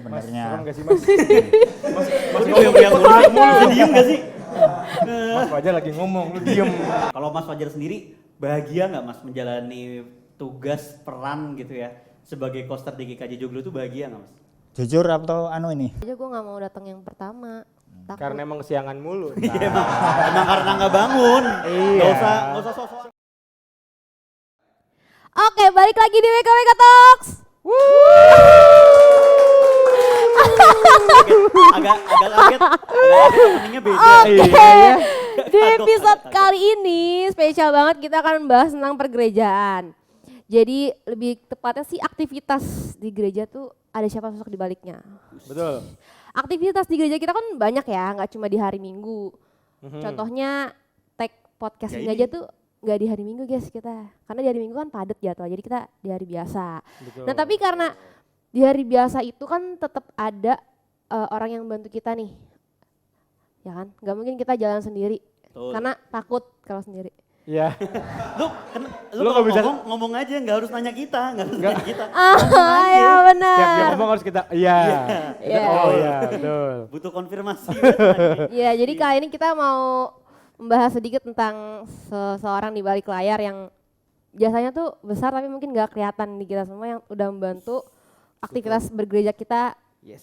Sebenarnya. Serem gak sih mas? Mas yang mulu, diem gak sih? Mas Fajar lagi ngomong, lu diem. Kalau Mas Fajar sendiri bahagia nggak Mas menjalani tugas peran gitu ya sebagai coaster di GKJ Joglo itu bahagia nggak Mas? Jujur atau ini? Aja gue nggak mau datang yang pertama. Takut. Karena emang kesiangan mulu. Iya emang karena nggak bangun. Iya. Nggak usah sok-sokan. Oke, balik lagi di WKWK Talks. agak kaget openingnya beda. Oke, di episode kali ini spesial banget, kita akan membahas tentang pergerejaan. Jadi lebih tepatnya sih aktivitas di gereja tuh ada siapa sosok di baliknya. Betul. Aktivitas di gereja kita kan banyak ya, nggak cuma di hari Minggu. Contohnya tag podcast ini aja tuh nggak di hari Minggu guys kita, karena di hari Minggu kan padat jadwal, jadi kita di hari biasa. Betul. Nah tapi karena di hari biasa itu kan tetap ada orang yang bantu kita nih, ya kan? Nggak mungkin kita jalan sendiri, Betul. karena takut kalau sendiri. Iya. Lu Lu kalau nggak bisa- ngomong aja nggak harus nanya kita, nggak harus nanya kita. Ya benar. Tiap dia ngomong harus kita, iya. Iya. Oh iya, betul. Butuh konfirmasi. Iya, jadi kali ini kita mau membahas sedikit tentang seseorang di balik layar yang jasanya tuh besar tapi mungkin nggak kelihatan di kita semua, yang udah membantu aktivitas bergereja kita Yes.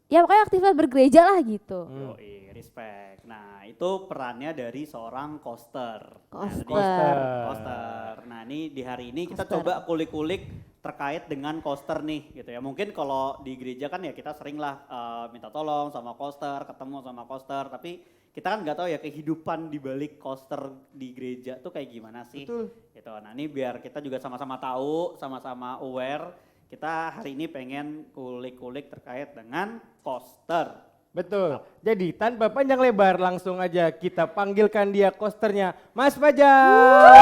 ya pokoknya aktivitas bergereja lah gitu. Yoi, respect. Nah, itu perannya dari seorang coaster. Coaster. Coaster. Nah, ini di hari ini kita Coaster. coba kulik-kulik terkait dengan coaster nih gitu ya. Mungkin kalau di gereja kan ya kita sering lah minta tolong sama coaster, ketemu sama coaster, tapi kita kan nggak tahu ya kehidupan di balik coaster di gereja tuh kayak gimana sih. Betul. Gitu. Nah, ini biar kita juga sama-sama tahu, sama-sama aware. Kita hari ini pengen kulik-kulik terkait dengan coaster. Betul. Jadi tanpa panjang lebar langsung aja kita panggilkan dia coasternya Mas Fajar.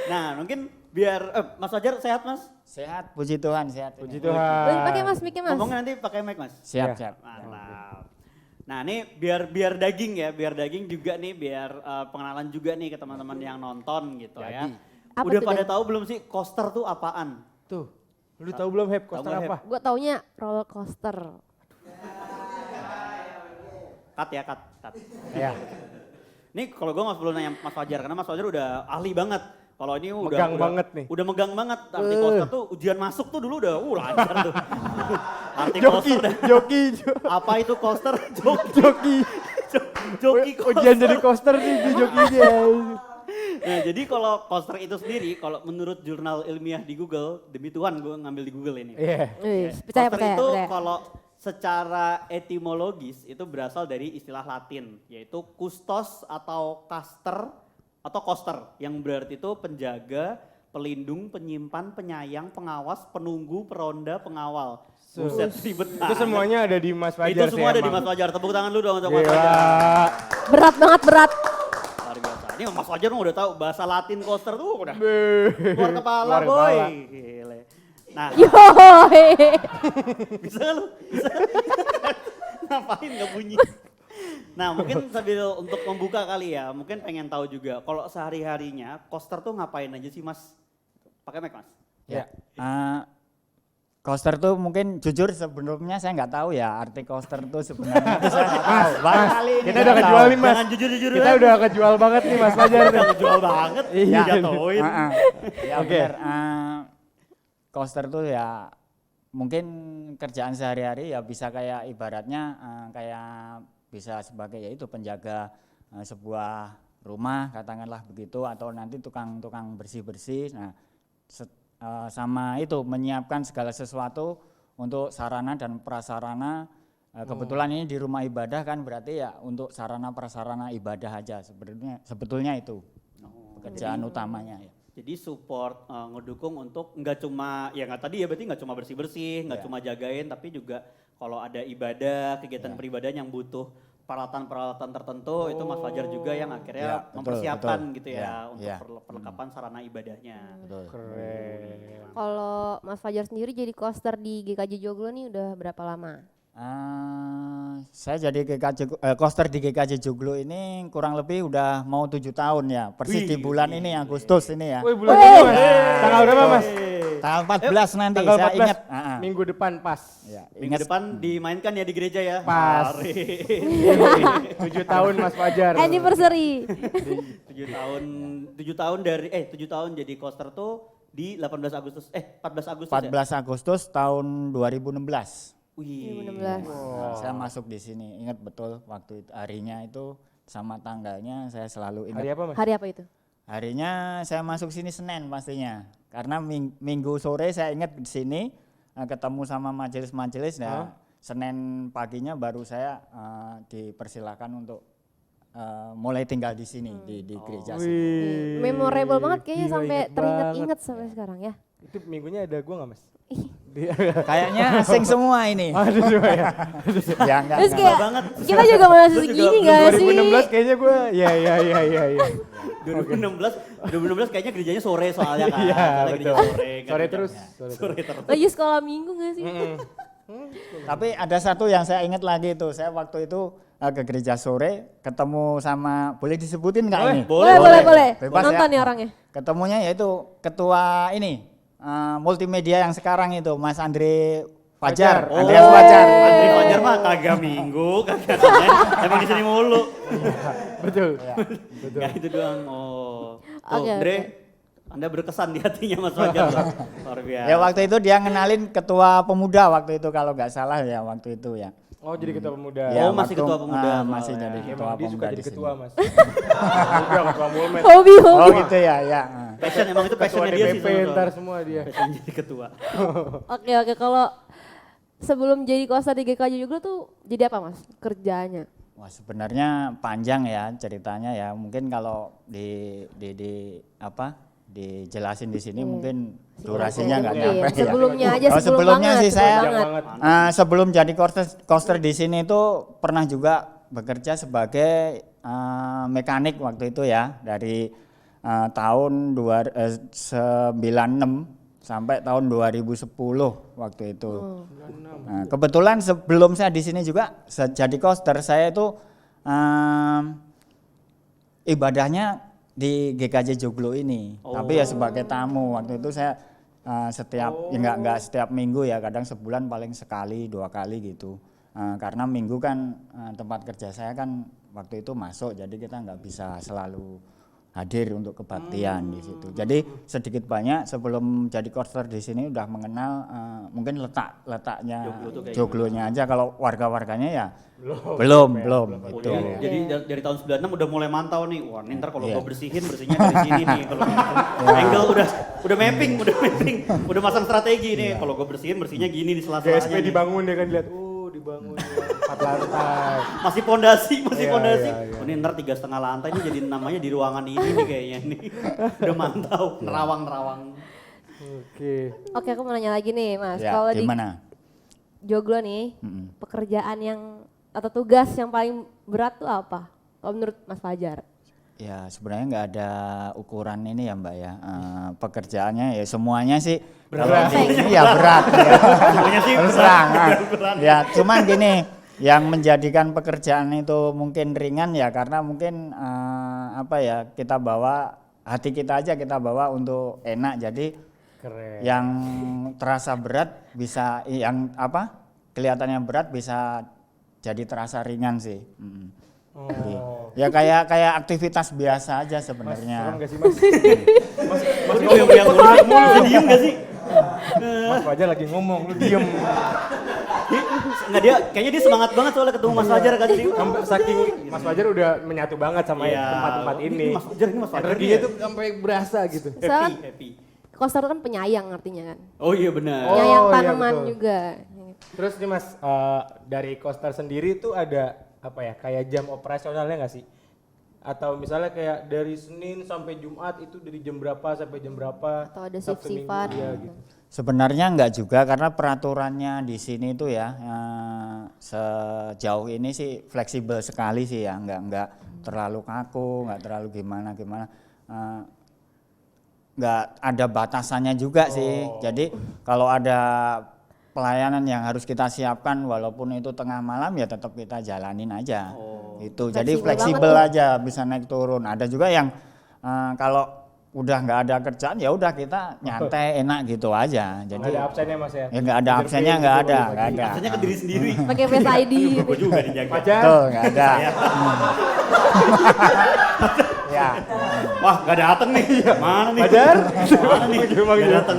Nah, mungkin biar Mas Fajar sehat Mas? Sehat, puji Tuhan, sehat. Puji ini. Tuhan. Boleh pakai mas mic-nya mas. Ngomongnya nanti pakai mic Mas. Siap, Iya. siap. Mantap. Nah, ini biar daging ya, biar daging juga nih, biar pengenalan juga nih ke teman-teman yang nonton gitu ya. Apa Udah tuh, pada Dan? tahu belum sih coaster tuh apaan? Tuh, lu tahu belum Hep coaster Tahu, Hep. apa? Gue taunya roller coaster. Cut ya, cut. Ya. Nih kalau gue nggak perlu nanya Mas Fajar karena Mas Fajar udah ahli banget. Kalau ini udah Megang banget nih. Udah megang banget. Arti coaster tuh ujian masuk tuh dulu udah lancar tuh. Arti Joki, coaster dah. joki, Apa itu coaster? Joki. joki. Joki coaster. Ujian jadi coaster nih di jokinya. Nah, jadi kalau coaster itu sendiri, kalau menurut jurnal ilmiah di Google, demi Tuhan gue ngambil di Google ini. Iya. Wih, Coaster percaya. itu kalau secara etimologis itu berasal dari istilah Latin, yaitu kustos atau caster atau coaster, yang berarti itu penjaga, pelindung, penyimpan, penyayang, pengawas, penunggu, peronda, pengawal. Buset, ribet Itu banget. semuanya ada di Mas Fajar Itu sih semua ada di emang. Mas Fajar. Tepuk tangan dulu dong untuk Mas Gila. Fajar. Berat banget, berat. Luar biasa. Ini Mas Fajar mah udah tahu bahasa Latin coaster tuh udah Beuh. keluar kepala Keluar boy. kepala. Gile. Nah, Yoi. bisa nggak lu? Bisa. Ngapain nggak bunyi? Nah mungkin sambil untuk membuka kali ya, mungkin pengen tahu juga kalau sehari-harinya coaster tuh ngapain aja sih Mas? Pakai mic Mas? Ya. Coaster tuh mungkin jujur sebelumnya saya nggak tahu ya arti coaster tuh sebenarnya. Itu saya nggak tahu. Barangkali ini Kita nggak udah tahu. kejual nih Mas. Jangan jujur-jujur Kita udah kejual banget nih Mas Fajar. udah ngejual banget. Iya. Jatoin. Ya Oke. benar. Coaster tuh ya mungkin kerjaan sehari-hari ya bisa kayak ibaratnya kayak bisa sebagai yaitu penjaga sebuah rumah katakanlah begitu, atau nanti tukang bersih-bersih. Nah sama itu menyiapkan segala sesuatu untuk sarana dan prasarana. Kebetulan ini di rumah ibadah kan berarti ya untuk sarana prasarana ibadah aja sebetulnya itu pekerjaan utamanya ya. Jadi support, ngedukung untuk nggak cuma, ya nggak tadi ya berarti nggak cuma bersih-bersih, nggak Ya. cuma jagain, tapi juga kalau ada ibadah, kegiatan peribadahan yang butuh peralatan-peralatan tertentu, itu Mas Fajar juga yang akhirnya Ya, betul, mempersiapkan betul. gitu ya, Ya, untuk ya. perlengkapan sarana ibadahnya. Betul. Keren. Kalau Mas Fajar sendiri jadi coaster di GKJ Joglo nih udah berapa lama? Saya jadi coaster di GKJ Joglo ini kurang lebih udah mau 7 tahun ya. Persis di bulan ini Agustus ini ya. Wih, bulan ini Mas. Tanggal berapa Mas? Tanggal 14 nanti Tanggal saya 14. ingat. Minggu depan pas. Ya, Minggu ingat. depan dimainkan ya di gereja ya. Pas. Mari. 7 tahun Mas Fajar. Anniversary. 7 tahun dari 7 tahun jadi coaster tuh di 14 Agustus 14 14 Agustus ya. Agustus tahun 2016. Wih. 2016. Nah, saya masuk di sini. Ingat betul waktu itu, harinya itu sama tanggalnya saya selalu ingat. Hari apa Mas? Hari apa itu? Harinya saya masuk sini Senin pastinya. Karena minggu sore saya ingat di sini ketemu sama majelis-majelis. Nah, Senin paginya baru saya dipersilakan untuk mulai tinggal di sini di gereja sini. Wih. Memorable banget kayaknya Gila, sampai inget teringat-ingat banget. sampai sekarang ya. Itu minggunya ada gua nggak Mas? Kayaknya asing semua ini. Aduh coba ya. Ya enggak. Terus enggak. kayak banget. kita juga masih Gua juga segini gak sih? 2016 kayaknya gua ya. 2016 kayaknya gerejanya sore soalnya kan. Iya, Soalnya betul. gereja sore. kan Sore jam- terus. Sore terus. Lagi sekolah minggu gak sih? Tapi ada satu yang saya ingat lagi itu. Saya waktu itu ke gereja sore ketemu sama, boleh disebutin nggak ini? Boleh. Bebas Nonton ya. nih orangnya. Ketemunya yaitu ketua ini multimedia yang sekarang itu Mas Andre Fajar. Fajar. Andreas Fajar. Andri Fajar mah kagak minggu, kagak Senin. Emang di sini mulu. Betul. Ya itu doang. Oh. Tuh, Oke, Andre, oke. Anda berkesan di hatinya Mas Fajar loh. Luar biasa. Ya waktu itu dia ngenalin ketua pemuda waktu itu kalau nggak salah ya waktu itu ya. Oh jadi ketua pemuda. Ya, Oh, masih waktu- ketua pemuda masih soalnya. jadi ketua Emang dia suka pemuda jadi di ketua sini. Mas. Udah ketua mulmet. Hobi. Oh gitu ya, ya. Passion emang itu Ketua passionnya dia sih. DPP ntar semua dia. Passion jadi ketua. Oke, kalau sebelum jadi coaster di GKJ Joglo tuh jadi apa Mas kerjaannya? Wah sebenarnya panjang ya ceritanya ya. Mungkin kalau di dijelasin di sini mungkin durasinya nggak Iya, nyampe ya. sebelumnya aja Oh, sebelumnya banget, sih saya Panjang banget. banget. sebelum jadi coaster di sini itu pernah juga bekerja sebagai mekanik waktu itu ya dari tahun 96 sampai tahun 2010 waktu itu. Nah, kebetulan sebelum saya di sini juga jadi coaster saya itu ibadahnya di GKJ Joglo ini, tapi ya sebagai tamu. Waktu itu saya setiap ya nggak setiap minggu ya, kadang sebulan paling sekali 2 kali gitu. Karena minggu kan tempat kerja saya kan waktu itu masuk, jadi kita nggak bisa selalu hadir untuk kebaktian di situ. Jadi sedikit banyak sebelum jadi coaster di sini udah mengenal mungkin letaknya Joglo tuh kayak Joglonya aja. Kalau warga-warganya ya belum Oh, itu. jadi dari tahun 96 udah mulai mantau nih. Wah, ini ntar kalau Iya. gua bersihnya dari sini nih. Kalau angle udah mapping, udah masang strategi nih. Kalau gua bersihnya gini di sela-selanya. GSP nih. dibangun dia kan lihat. Dibangun 4 lantai. Masih pondasi. Iya. Oh, ini ntar 3,5 lantai ini jadi namanya di ruangan ini nih kayaknya nih. Udah mantau, nerawang. Oke. Oke, aku mau nanya lagi nih Mas. Ya, Kalau di gimana? Joglo nih, Mm-mm. pekerjaan yang atau tugas yang paling berat tuh apa? Kalau menurut Mas Fajar? Ya sebenarnya nggak ada ukuran ini ya Mbak ya. Pekerjaannya ya semuanya sih kalau di ini ya berat. Ya. Semuanya sih Terus terang, ya cuman gini, yang menjadikan pekerjaan itu mungkin ringan ya karena mungkin kita bawa hati kita aja kita bawa untuk enak. Jadi Keren. yang terasa berat bisa kelihatannya berat bisa jadi terasa ringan sih. Oh. Ya kayak aktivitas biasa aja Serem sebenarnya. gak sih Mas? Mas goyang-goyang mulu. Bisa diem gak sih? Mas Fajar lagi ngomong, lu diem. Enggak, kayaknya dia semangat banget soalnya ketemu Mas Fajar kan jadi. Saking Mas Fajar udah menyatu banget sama Iya. tempat-tempat ini. Mas Fajar Energinya tuh sampai berasa gitu. Soalnya happy. coaster kan penyayang artinya kan. Oh iya benar. Oh, Penyayang iya, tanaman betul. juga. Terus nih Mas, dari coaster sendiri tuh ada kayak jam operasionalnya nggak sih? Atau misalnya kayak dari Senin sampai Jumat itu dari jam berapa sampai jam berapa? Atau ada Sabtu Minggu, shift-shiftan iya, gitu. gitu. Sebenarnya enggak juga karena peraturannya di sini itu ya sejauh ini sih fleksibel sekali sih ya, enggak terlalu kaku, enggak terlalu gimana. Enggak ada batasannya juga sih. Jadi kalau ada pelayanan yang harus kita siapkan walaupun itu tengah malam ya tetap kita jalanin aja. Itu jadi Fleksibel fleksibel aja bisa naik turun. Ada juga yang kalau udah nggak ada kerjaan ya udah kita nyantai enak gitu aja. Jadi Nggak ada absennya Mas ya? ya nggak ada absennya nggak ada. Absennya ke diri sendiri. Pakai Face ID. Gue juga dijaga. Pacar? Betul, nggak ada. Ya. Wah, gak dateng nih. Mana nih? Pacar? Mana nih? Gak dateng.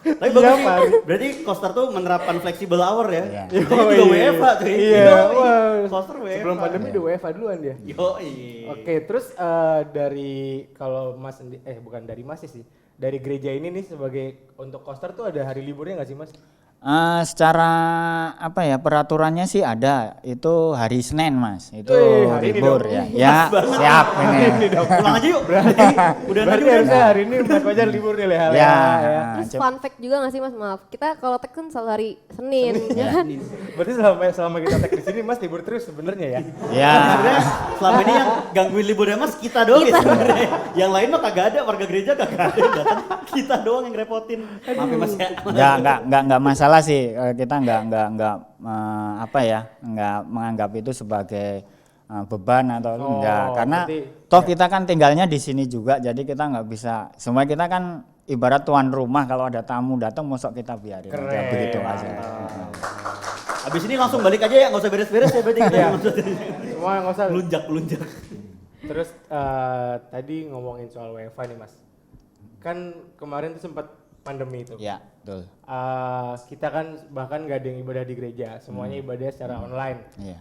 Tapi bagus sih. Berarti Coaster tuh menerapkan flexible hour ya. Iya. Jadi juga WFA cuy. Iya, Yoi. wah. Coaster WFA. Sebelum pandemi udah WFA duluan dia. Yoi. Oke, terus dari kalau Mas bukan dari Mas sih, dari gereja ini nih sebagai untuk Coaster tuh ada hari liburnya nggak sih Mas? Secara apa ya peraturannya sih ada itu hari Senin Mas itu Hari ini libur dong. ya ya siap ini Pulang aja yuk. Udah Berarti tadi harusnya hari ini Mas Fajar libur nih Lehal ya, Terus fun fact juga nggak sih Mas? Maaf, kita kalau tag kan selalu hari Senin, ya kan? Berarti selama kita tag di sini Mas libur terus sebenarnya ya? ya Sebenarnya selama ini yang gangguin liburnya Mas kita doang ya sebenarnya. Yang lain mah kagak ada, warga gereja kagak ada yang datang. Kita doang yang repotin. Maaf ya Mas ya. nggak masalah sih kita nggak apa ya nggak menganggap itu sebagai beban atau enggak karena berarti- toh kita kan tinggalnya di sini juga jadi kita nggak bisa semua kita kan ibarat tuan rumah kalau ada tamu datang mosok kita biarin aja begitu aja. Abis ini langsung balik aja ya, nggak usah beres-beres ya berarti kita Iya. maksudnya. Semua nggak usah. Lunjak. Terus tadi ngomongin soal WFA nih Mas. Kan kemarin tuh sempat pandemi itu. Ya betul. Kita kan bahkan gak ada yang ibadah di gereja, semuanya ibadah secara online. Iya.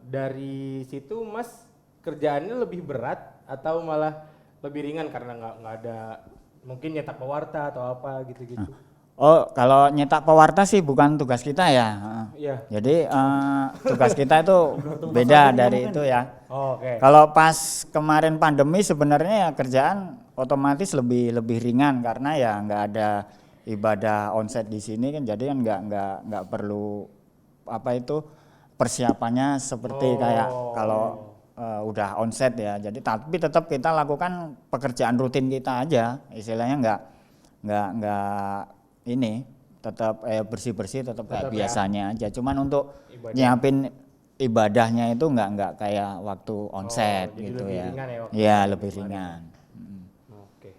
Dari situ Mas kerjaannya lebih berat atau malah lebih ringan karena nggak ada mungkin nyetak pewarta atau apa gitu-gitu? Oh kalau nyetak pewarta sih bukan tugas kita ya. Iya. Jadi tugas kita itu beda dari itu ya. Oh, oke. Kalau pas kemarin pandemi sebenarnya ya kerjaan otomatis lebih ringan karena ya nggak ada ibadah onsite di sini kan jadi kan nggak perlu apa itu persiapannya seperti kayak kalau udah onsite ya. Jadi tapi tetap kita lakukan pekerjaan rutin kita aja. Istilahnya nggak ini tetap bersih-bersih tetap kayak Tetap ya. biasanya aja. Cuman untuk Ibadah. nyiapin ibadahnya itu nggak kayak waktu onsite jadi gitu lebih ya. ringan ya waktu Iya itu lebih kemarin. ringan. Oke.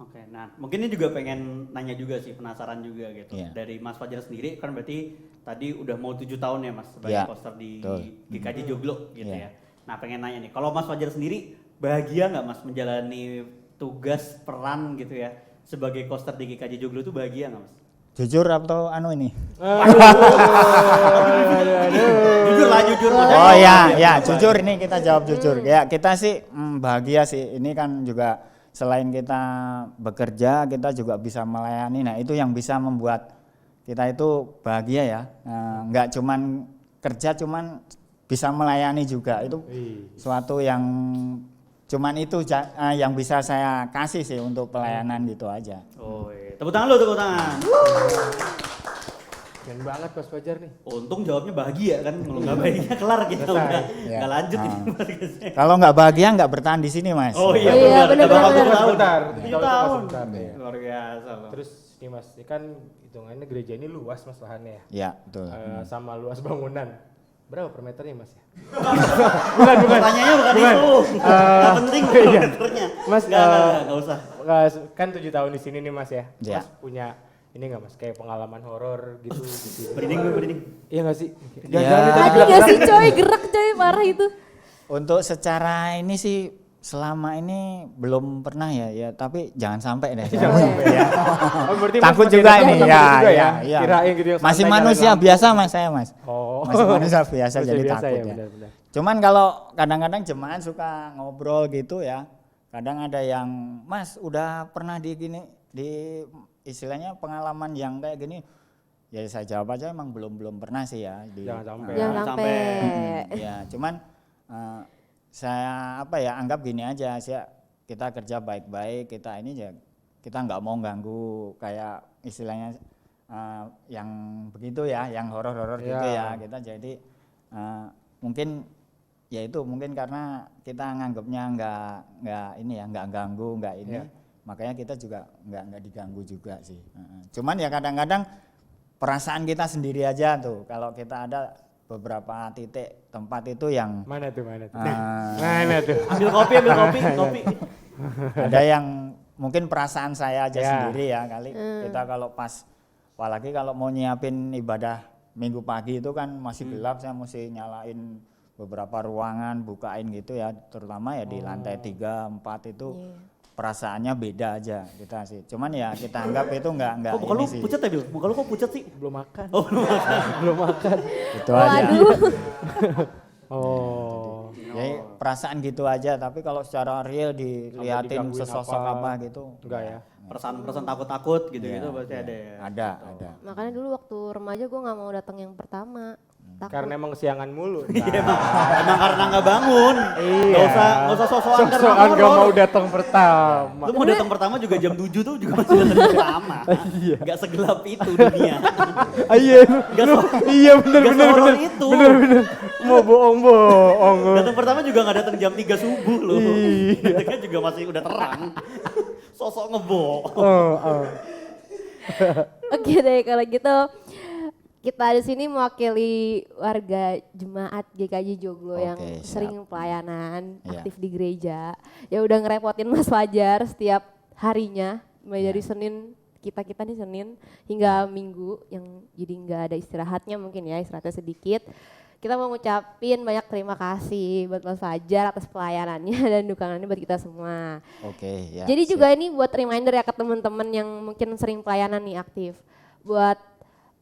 Oke, nah mungkin ini juga pengen nanya juga sih, penasaran juga gitu. Iya. Dari Mas Fajar sendiri kan berarti tadi udah mau 7 tahun ya Mas sebagai Iya, poster di betul. GKJ Joglo gitu Iya. ya. Nah pengen nanya nih, kalau Mas Fajar sendiri bahagia nggak Mas menjalani tugas peran gitu ya sebagai poster di GKJ Joglo itu bahagia nggak Mas? Jujur atau anu ini? Jujur lah jujur Mas. Oh ya jujur ini kita jawab jujur. Ya kita sih bahagia sih. Ini kan juga selain kita bekerja kita juga bisa melayani. Nah itu yang bisa membuat kita itu bahagia ya. Nggak cuman kerja cuman bisa melayani juga itu suatu yang cuman itu yang bisa saya kasih sih untuk pelayanan gitu aja. Oh iya. Tepuk tangan lu, tepuk tangan. Keren banget Mas Fajar nih. Untung jawabnya bahagia kan, kalau nggak bahagia kelar kita Selesai. udah Ya. nggak lanjut ini podcastnya. Kalau nggak bahagia nggak bertahan di sini mas. Oh iya Oh iya, benar, benar, Nggak bakal benar, tujuh benar. tahun. Sebentar, 7 kita tahun. sebentar, ya. Luar biasa loh. Terus nih Mas, ini kan hitungannya gereja ini luas Mas lahannya ya. Ya betul. Sama luas bangunan. Berapa per meternya Mas ya? Pertanyaannya bukan itu. Nggak penting iya. meternya. Mas, nggak usah. Kan 7 tahun di sini nih Mas ya. Ya. Mas punya ini nggak Mas kayak pengalaman horor gitu gitu. Merinding gue merinding. Iya nggak sih? Ya. Jangan-jangan itu Tadi gak sih coy, gerak coy, parah itu. Untuk secara ini sih selama ini belum pernah ya tapi jangan sampai deh. Jangan sampai ya. Oh, berarti Mas Takut masih juga ada ini takut ya, juga ya, ya. Kirain gitu yang Masih santai, manusia nyalain lampu. biasa mas saya mas. Oh. Masih manusia biasa Manusia jadi biasa takut ya, ya. benar-benar. Cuman kalau kadang-kadang jemaat suka ngobrol gitu ya. Kadang ada yang mas udah pernah di gini di istilahnya pengalaman yang kayak gini. Ya saya jawab aja emang belum pernah sih ya. Jangan sampai. Jangan sampai. Ya cuman saya apa ya anggap gini aja sih kita kerja baik-baik kita ini ya kita nggak mau ganggu kayak istilahnya yang begitu ya yang horor-horor gitu ya kita jadi mungkin ya itu mungkin karena kita nganggapnya nggak ini ya nggak ganggu nggak ini makanya kita juga nggak diganggu juga sih. Cuman ya kadang-kadang perasaan kita sendiri aja tuh kalau kita ada beberapa titik tempat itu yang Mana tuh? Mana tuh? Ambil kopi. ada yang mungkin perasaan saya aja Ya. sendiri ya kali kita kalau pas apalagi kalau mau nyiapin ibadah minggu pagi itu kan masih gelap, saya mesti nyalain beberapa ruangan, bukain gitu ya, terutama ya di lantai 3, 4 itu perasaannya beda aja kita sih. Cuman ya kita anggap itu enggak Kok muka lu ini sih. pucat ya, Bil? Muka lu kok pucat sih? Belum makan. Oh, belum makan. Belum makan. Itu aja. Waduh. Oh. Ya perasaan gitu aja, tapi kalau secara real diliatin digangguin sesosok apa, apa gitu. Enggak ya. Perasaan takut-takut gitu-gitu Iya, pasti iya. ada ya. Ada. Makanya dulu waktu remaja gue nggak mau datang yang pertama. Takut. Karena emang siangan mulu. Iya, emang karena nggak bangun. Iya. Nggak usah sosokan karena Sosokan gak horor. mau datang pertama. Lu mau datang pertama juga jam 7 tuh juga masih datang pertama. Iya. Gak segelap itu dunia. Iya, iya bener. sehoror itu. Bener. Mau bohong. Datang pertama juga nggak datang jam 3 subuh loh. Iya. Datangnya juga masih udah terang. Sosok ngebohong. Oh. Oke deh kalau gitu kita di sini mewakili warga jemaat GKJ Joglo yang Oke, siap. sering pelayanan Iya. aktif di gereja. Ya udah ngerepotin Mas Fajar setiap harinya mulai dari Senin kita nih Senin hingga Minggu yang jadi nggak ada istirahatnya mungkin ya istirahatnya sedikit. Kita mau ngucapin banyak terima kasih buat Mas Fajar atas pelayanannya dan dukungannya buat kita semua. Oke, ya. Jadi siap. juga ini buat reminder ya ke teman-teman yang mungkin sering pelayanan nih aktif. Buat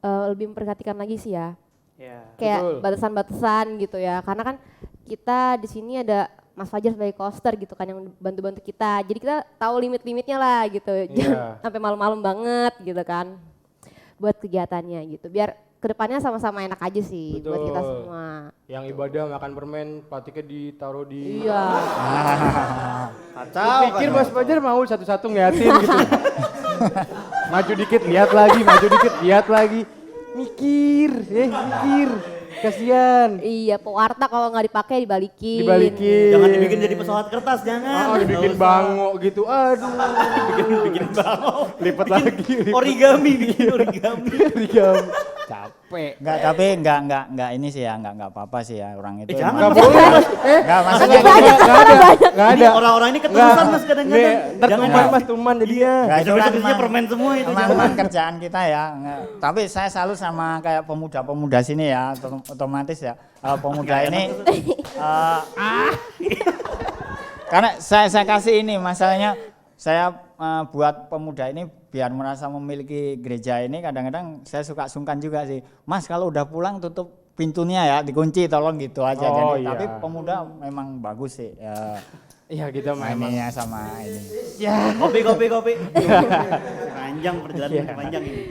lebih memperhatikan lagi sih ya. Ya. Kayak Betul. batasan-batasan gitu ya. Karena kan kita di sini ada Mas Fajar sebagai coaster gitu kan yang bantu-bantu kita. Jadi kita tahu limit-limitnya lah gitu. Jangan sampai malam-malam banget gitu kan. Buat kegiatannya gitu. Biar kedepannya sama-sama enak aja sih buat kita Betul. semua. Yang ibadah makan permen, patiknya ditaruh di... Iya. Kacau. Pikir Mas Fajar mau satu-satu ngeliatin gitu. Maju dikit, lihat lagi, maju dikit, lihat lagi. Mikir. Kasihan. Iya, pewarta kalau nggak dipakai dibalikin. Dibalikin. Jangan dibikin jadi pesawat kertas, jangan. Dibikin Nggak usah. bango gitu. Aduh. bikin bango. Lipat Bikin lagi. Origami, bikin origami. Rigam. Capek. Enggak, tapi enggak ini sih ya, enggak apa-apa sih ya orang itu. Jangan. Gak boleh Mas. Enggak maksudnya Gak ada. Ini orang-orang ini ketulusan Mas kadang-kadang. Ntar Jangan. tuman Mas, tuman jadinya. Enggak, itu kan Besok-besok isinya emang- permen semua itu. emang jangan. kerjaan kita ya. Enggak. Tapi saya selalu sama kayak pemuda-pemuda sini ya, otomatis ya. Pemuda ini karena saya kasih ini masalahnya saya buat pemuda ini biar merasa memiliki gereja ini kadang-kadang saya suka sungkan juga sih. Mas kalau udah pulang tutup pintunya ya, dikunci tolong gitu aja. Oh, Jadi, iya. tapi pemuda memang bagus sih. Ya, Iya kita memang. mainnya sama ini. Kopi. Panjang perjalanan panjang ini.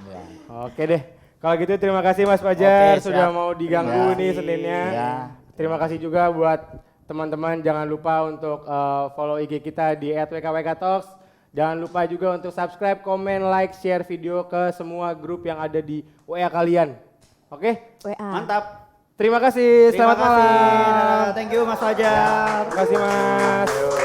Ya. Oke deh. Kalau gitu terima kasih Mas Fajar Oke, sudah siap. mau diganggu Ya. nih Seninnya. Ya. Terima kasih juga buat teman-teman, jangan lupa untuk follow IG kita di @wkwktalks. Jangan lupa juga untuk subscribe, komen, like, share video ke semua grup yang ada di WA kalian. Oke? WA. Mantap. Terima kasih. Terima Selamat kasih. malam. Thank you Mas Fajar. Terima kasih Mas.